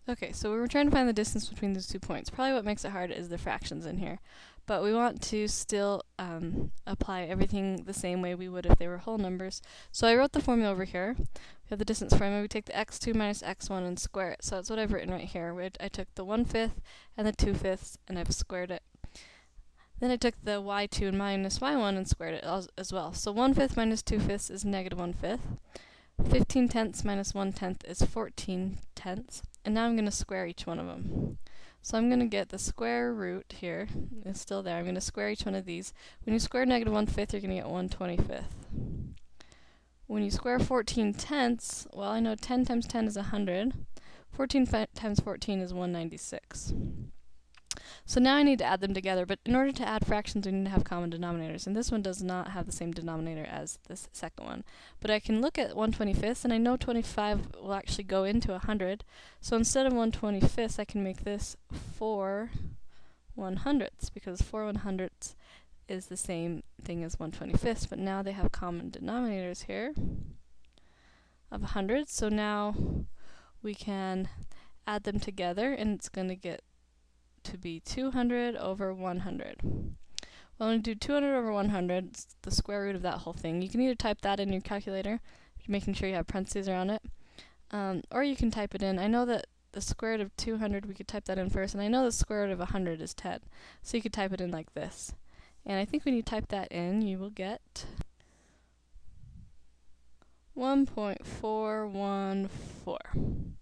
Okay, so we were trying to find the distance between these 2 points. Probably what makes it hard is the fractions in here. But we want to still apply everything the same way we would if they were whole numbers. So I wrote the formula over here. We have the distance formula. We take the x2 minus x1 and square it. So that's what I've written right here. I took the 1/5 and the 2/5 and I've squared it. Then I took the y2 minus y1 and squared it as well. So 1/5 minus 2/5 is negative 1/5. 15 tenths minus 1/10 is 14 tenths. And now I'm going to square each one of them. So I'm going to get the square root here. It's still there. I'm going to square each one of these. When you square negative 1/5, you're going to get 1/25. When you square 14 tenths, well, I know 10 times 10 is 100. 14 times 14 is 196. So now I need to add them together, but in order to add fractions we need to have common denominators, and this one does not have the same denominator as this second one. But I can look at 1/25, and I know 25 will actually go into 100, so instead of 1/25 I can make this 4 100ths, because 4 100ths is the same thing as 1/25, but now they have common denominators here of 100, so now we can add them together, and it's going to get to be 200 over 100. Well, I'm going to do 200 over 100, it's the square root of that whole thing. You can either type that in your calculator, making sure you have parentheses around it, or you can type it in. I know that the square root of 200, we could type that in first, and I know the square root of 100 is 10, so you could type it in like this. And I think when you type that in, you will get 1.414.